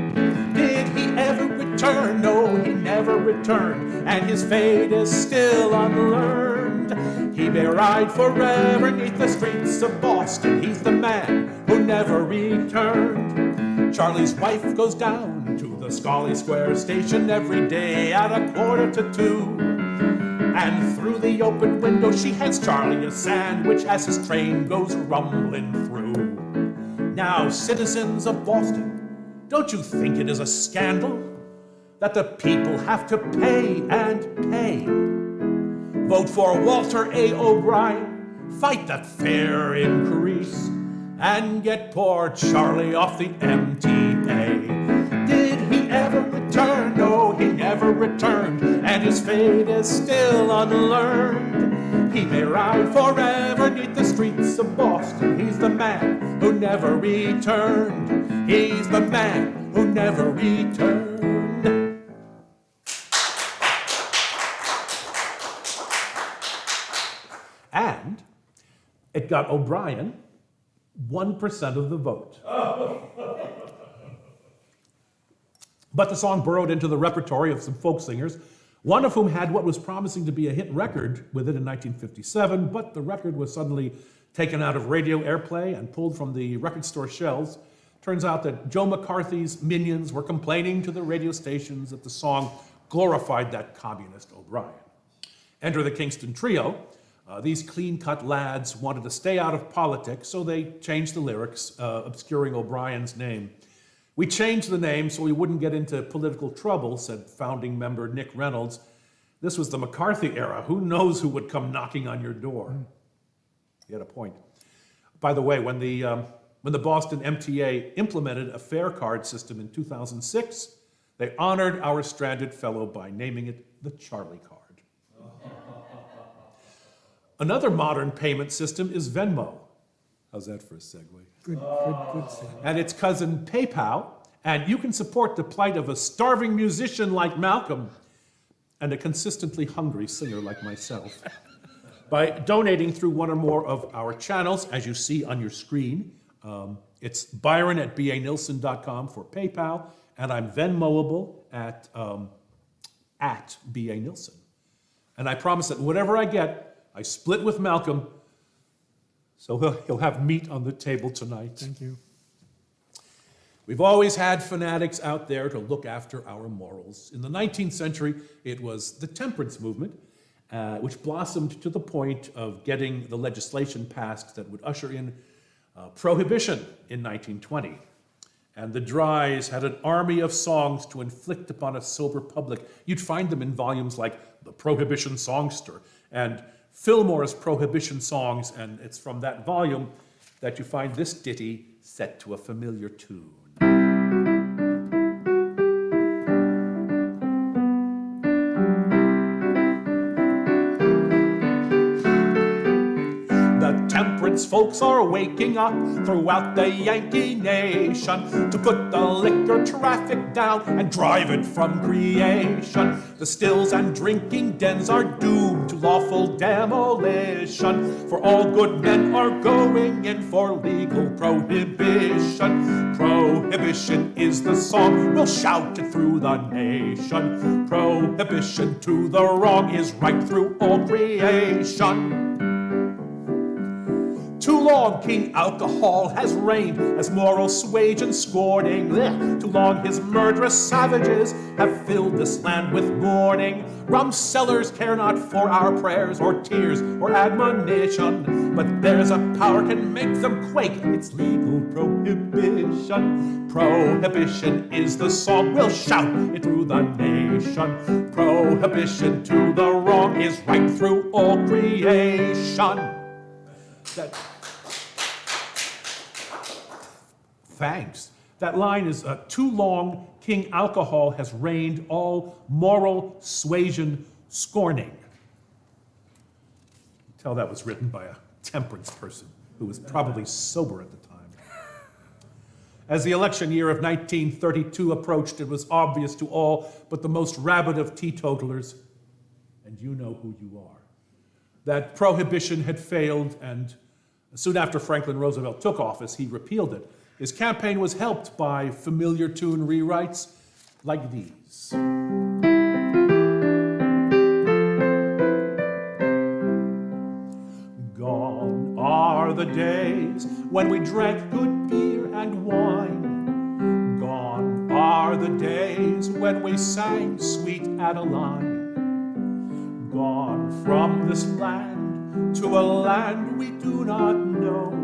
Did he ever return? No, he never returned, and his fate is still unlearned. He may ride forever 'neath the streets of Boston. He's the man who never returned. Charlie's wife goes down to the Scauley Square station every day at 1:45. And through the open window she hands Charlie a sandwich as his train goes rumbling through. Now, citizens of Boston, don't you think it is a scandal that the people have to pay and pay? Vote for Walter A. O'Brien, fight that fare increase, and get poor Charlie off the MTA. Did he ever return? No, he never returned, and his fate is still unlearned. He may ride forever 'neath the streets of Boston. He's the man who never returned. He's the man who never returned. And it got O'Brien 1% of the vote. But the song burrowed into the repertoire of some folk singers, one of whom had what was promising to be a hit record with it in 1957, but the record was suddenly taken out of radio airplay and pulled from the record store shelves. Turns out that Joe McCarthy's minions were complaining to the radio stations that the song glorified that communist O'Brien. Enter the Kingston Trio. These clean-cut lads wanted to stay out of politics, so they changed the lyrics, obscuring O'Brien's name. We changed the name so we wouldn't get into political trouble, said founding member Nick Reynolds. This was the McCarthy era. Who knows who would come knocking on your door? He had a point. By the way, when the Boston MTA implemented a fare card system in 2006, they honored our stranded fellow by naming it the Charlie card. Another modern payment system is Venmo. How's that for a segue? Good segue. And its cousin PayPal, and you can support the plight of a starving musician like Malcolm and a consistently hungry singer like myself by donating through one or more of our channels, as you see on your screen. It's Byron at banilsson.com for PayPal, and I'm Venmoable at BA Nilsson. And I promise that whatever I get, I split with Malcolm, so he'll have meat on the table tonight. Thank you. We've always had fanatics out there to look after our morals. In the 19th century, it was the temperance movement, which blossomed to the point of getting the legislation passed that would usher in prohibition in 1920. And the Drys had an army of songs to inflict upon a sober public. You'd find them in volumes like The Prohibition Songster and Fillmore's Prohibition Songs, and it's from that volume that you find this ditty set to a familiar tune. Temperance folks are waking up throughout the Yankee nation to put the liquor traffic down and drive it from creation. The stills and drinking dens are doomed to lawful demolition, for all good men are going in for legal prohibition. Prohibition is the song, we'll shout it through the nation. Prohibition to the wrong is right through all creation. Too long King Alcohol has reigned as moral swage and scorning. Too long his murderous savages have filled this land with mourning. Rum sellers care not for our prayers or tears or admonition, but there's a power can make them quake, it's legal prohibition. Prohibition is the song, we'll shout it through the nation. Prohibition to the wrong is right through all creation. Thanks. That line is too long, King Alcohol has reigned all moral suasion scorning. Tell that was written by a temperance person who was probably sober at the time. As the election year of 1932 approached, it was obvious to all but the most rabid of teetotalers, and you know who you are, that prohibition had failed, and soon after Franklin Roosevelt took office, he repealed it. His campaign was helped by familiar tune rewrites like these. Gone are the days when we drank good beer and wine. Gone are the days when we sang Sweet Adeline. Gone from this land to a land we do not know.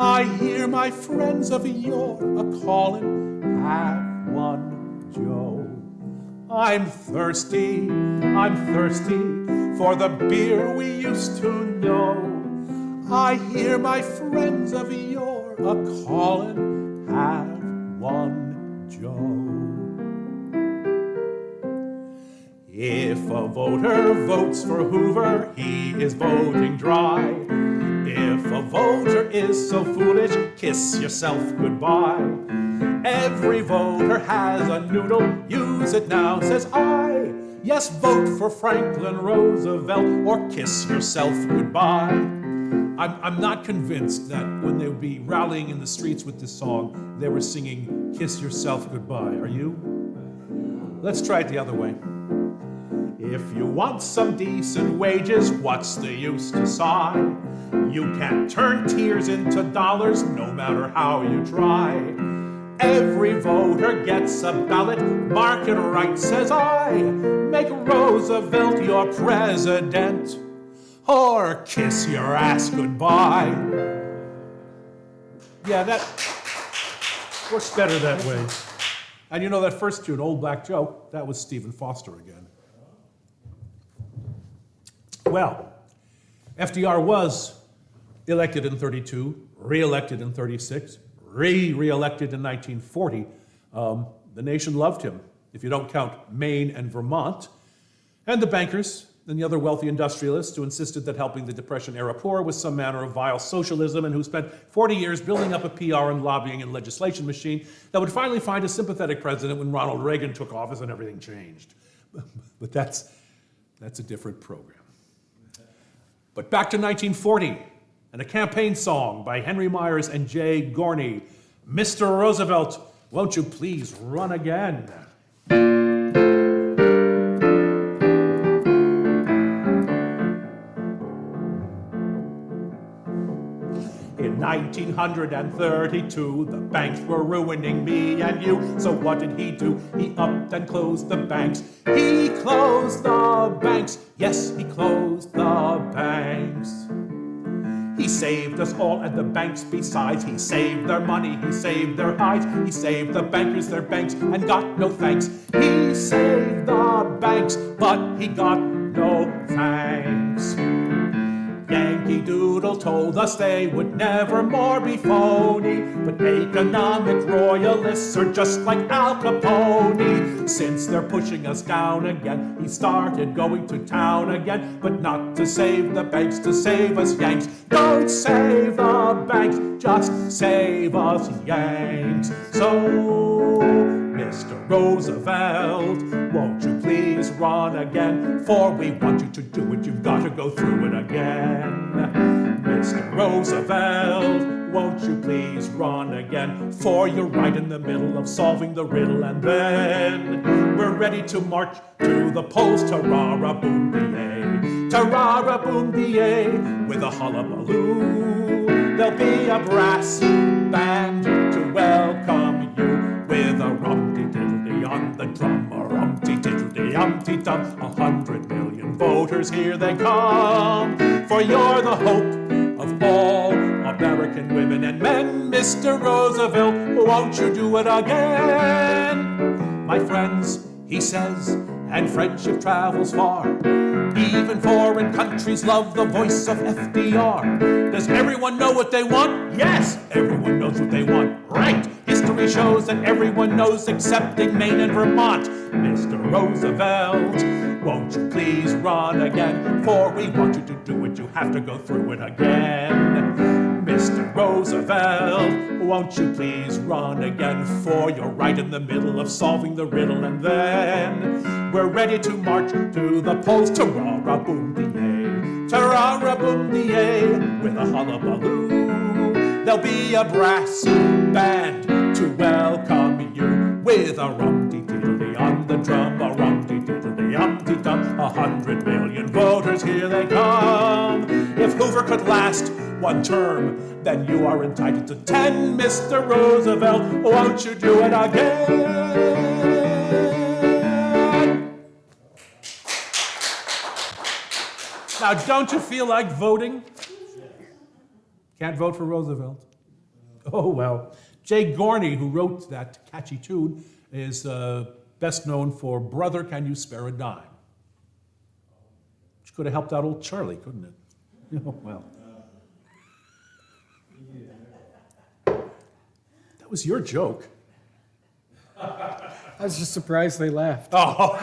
I hear my friends of yore a-callin', have one, Joe. I'm thirsty for the beer we used to know. I hear my friends of yore a-callin', have one, Joe. If a voter votes for Hoover, he is voting dry. If a voter is so foolish, kiss yourself goodbye. Every voter has a noodle, use it now, says I. Yes, vote for Franklin Roosevelt or kiss yourself goodbye. I'm not convinced that when they would be rallying in the streets with this song, they were singing Kiss Yourself Goodbye. Are you? Let's try it the other way. If you want some decent wages, what's the use to sigh? You can't turn tears into dollars, no matter how you try. Every voter gets a ballot, mark it right, says I. Make Roosevelt your president, or kiss your ass goodbye. Yeah, that works better that way. And you know that first tune, Old Black Joe, that was Stephen Foster again. Well, FDR was elected in 32, re-elected in 36, re-elected in 1940. The nation loved him, if you don't count Maine and Vermont, and the bankers and the other wealthy industrialists who insisted that helping the Depression-era poor was some manner of vile socialism and who spent 40 years building up a PR and lobbying and legislation machine that would finally find a sympathetic president when Ronald Reagan took office and everything changed. But that's a different program. But back to 1940, and a campaign song by Henry Myers and Jay Gorney. Mr. Roosevelt, won't you please run again? In 1932, the banks were ruining me and you. So what did he do? He upped and closed the banks. He closed the banks. Yes, he closed the banks. He saved us all and the banks besides. He saved their money, he saved their hides. He saved the bankers their banks and got no thanks. He saved the banks, but he got no thanks. Yankee Doodle told us they would never more be phony, but economic royalists are just like Al Capone. Since they're pushing us down again, he started going to town again, but not to save the banks, to save us Yanks. Don't save the banks, just save us Yanks. So, Mr. Roosevelt, won't you please run again? For we want you to do it, you've got to go through it again. Mr. Roosevelt, won't you please run again? For you're right in the middle of solving the riddle, and then we're ready to march to the polls. Ta-ra-ra-boom-de-ay, ta-ra-ra-boom-de-ay, with a hullabaloo. There'll be a brass band to welcome you, with a rum-de-diddle-de on the drum, a rum-de-diddle-de-um-de-dum. 100 million voters, here they come, for you're the hope of all American women and men. Mr. Roosevelt, won't you do it again? My friends, he says, and friendship travels far. Even foreign countries love the voice of FDR. Does everyone know what they want? Yes, everyone knows what they want. Right. History shows that everyone knows excepting Maine and Vermont. Mr. Roosevelt, won't you please run again? For we want you to do it, you have to go through it again. Mr. Roosevelt, won't you please run again? For you're right in the middle of solving the riddle, and then we're ready to march to the polls. Ta-ra-ra-boom-de-ay, ta-ra-ra-boom-de-ay, with a hullabaloo. There'll be a brass band to welcome you, with a rum-de-diddle-de on the drum, a rum-de-diddle-de-um-de-dum. 100 million voters, here they come. If Hoover could last one term, then you are entitled to 10. Mr. Roosevelt, won't you do it again? Now, don't you feel like voting? Can't vote for Roosevelt. Oh, well. Jay Gorney, who wrote that catchy tune, is best known for Brother, Can You Spare a Dime? Which could have helped out old Charlie, couldn't it? Oh, well. That was your joke. I was just surprised they laughed. Oh.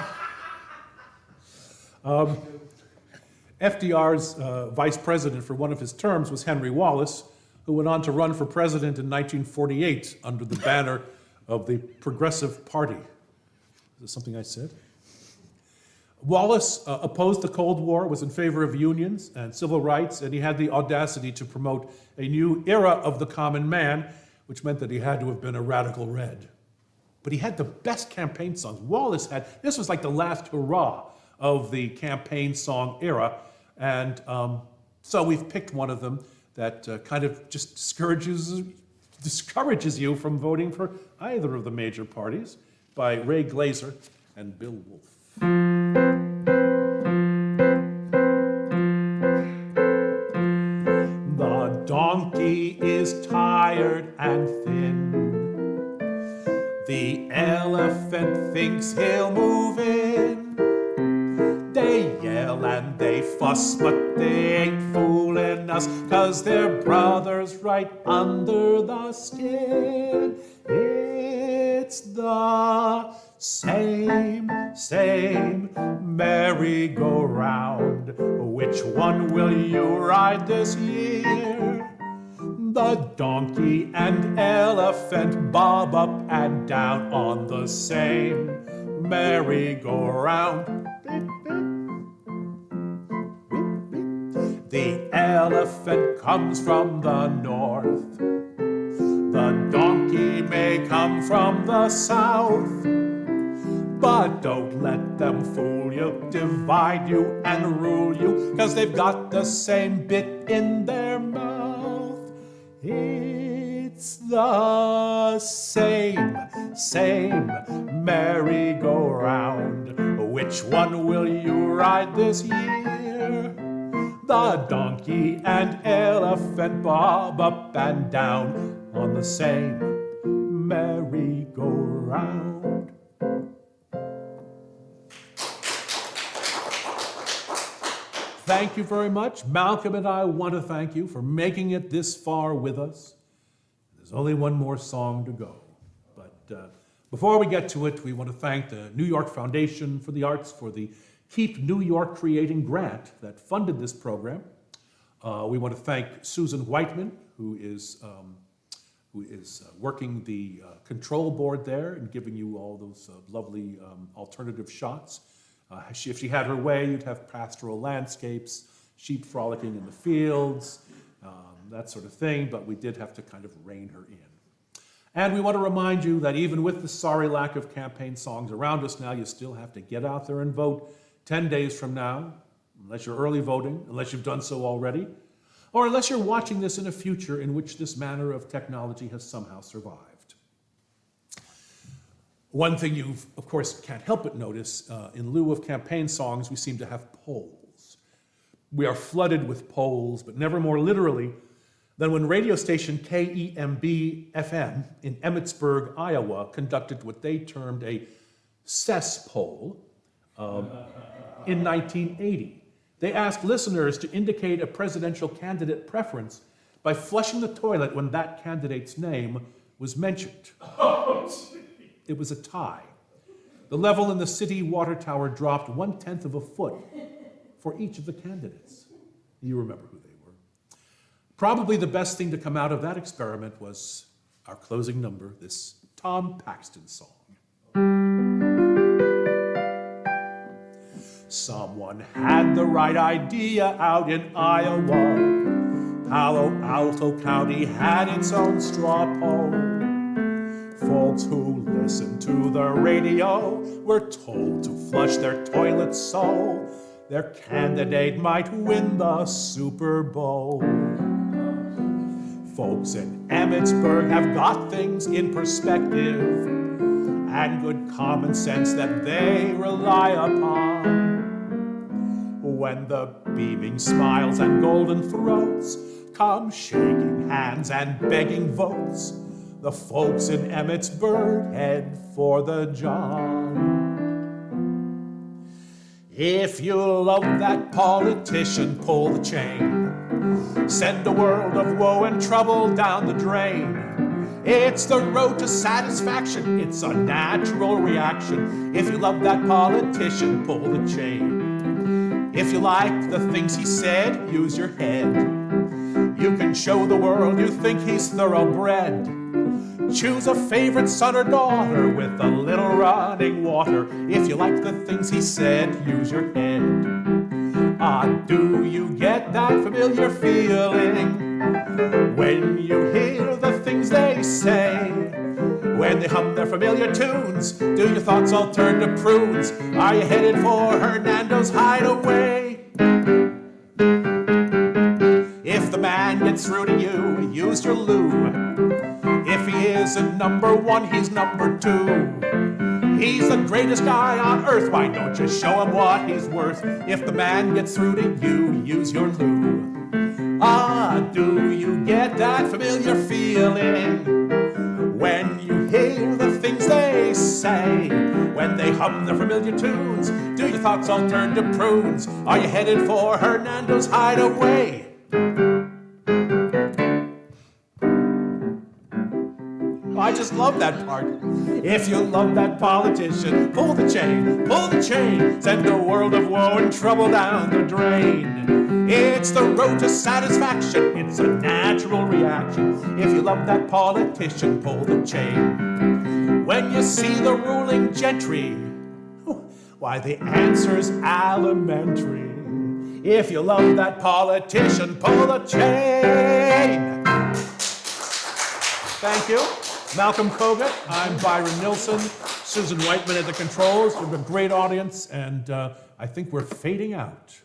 FDR's vice president for one of his terms was Henry Wallace, who went on to run for president in 1948 under the banner of the Progressive Party. Is this something I said? Wallace opposed the Cold War, was in favor of unions and civil rights, and he had the audacity to promote a new era of the common man, which meant that he had to have been a radical red. But he had the best campaign songs. Wallace had, this was like the last hurrah of the campaign song era, and so we've picked one of them that kind of just discourages you from voting for either of the major parties, by Ray Glazer and Bill Wolfe. The donkey is tired and thin. The elephant thinks he'll move in. They yell and they fuss, but they ain't fooling us, 'cause they're brothers right under the skin. It's the same merry-go-round. Which one will you ride this year? The donkey and elephant bob up and down on the same merry-go-round. The elephant comes from the north. The donkey may come from the south. But don't let them fool you, divide you and rule you, 'cause they've got the same bit in their mouth. It's the same merry-go-round. Which one will you ride this year? The donkey and elephant bob up and down on the same merry-go-round. Thank you very much. Malcolm and I want to thank you for making it this far with us. There's only one more song to go. But before we get to it, we want to thank the New York Foundation for the Arts for the Keep New York Creating grant that funded this program. We want to thank Susan Whiteman, who is working the control board there and giving you all those lovely alternative shots. If she had her way, you'd have pastoral landscapes, sheep frolicking in the fields, that sort of thing, but we did have to kind of rein her in. And we want to remind you that even with the sorry lack of campaign songs around us now, you still have to get out there and vote 10 days from now, unless you're early voting, unless you've done so already, or unless you're watching this in a future in which this manner of technology has somehow survived. One thing you, of course, can't help but notice, in lieu of campaign songs, we seem to have polls. We are flooded with polls, but never more literally than when radio station KEMB-FM in Emmitsburg, Iowa, conducted what they termed a cess poll in 1980. They asked listeners to indicate a presidential candidate preference by flushing the toilet when that candidate's name was mentioned. It was a tie. The level in the city water tower dropped 1/10 of a foot for each of the candidates. You remember who they were. Probably the best thing to come out of that experiment was our closing number, this Tom Paxton song. Someone had the right idea out in Iowa. Palo Alto County had its own straw poll. Folks who listened to the radio were told to flush their toilets so their candidate might win the Super Bowl. Folks in Emmitsburg have got things in perspective and good common sense that they rely upon. When the beaming smiles and golden throats come shaking hands and begging votes, the folks in Emmitsburg head for the John. If you love that politician, pull the chain. Send a world of woe and trouble down the drain. It's the road to satisfaction. It's a natural reaction. If you love that politician, pull the chain. If you like the things he said, use your head. You can show the world you think he's thoroughbred. Choose a favorite son or daughter with a little running water. If you like the things he said, use your head. Do you get that familiar feeling when you hear the things they say? When they hum their familiar tunes, do your thoughts all turn to prunes? Are you headed for Hernando's hideaway? If the man gets through to you, use your loo. If he isn't number one, he's number two. He's the greatest guy on earth, why don't you show him what he's worth? If the man gets through to you, use your loo. Do you get that familiar feeling when you hear the things they say? When they hum their familiar tunes, do your thoughts all turn to prunes? Are you headed for Hernando's hideaway? I just love that part. If you love that politician, pull the chain, pull the chain. Send a world of woe and trouble down the drain. It's the road to satisfaction. It's a natural reaction. If you love that politician, pull the chain. When you see the ruling gentry, why the answer's elementary. If you love that politician, pull the chain. Thank you. Malcolm Kogut, I'm Byron Nilsson, Susan Whiteman at the controls. We have a great audience, and I think we're fading out.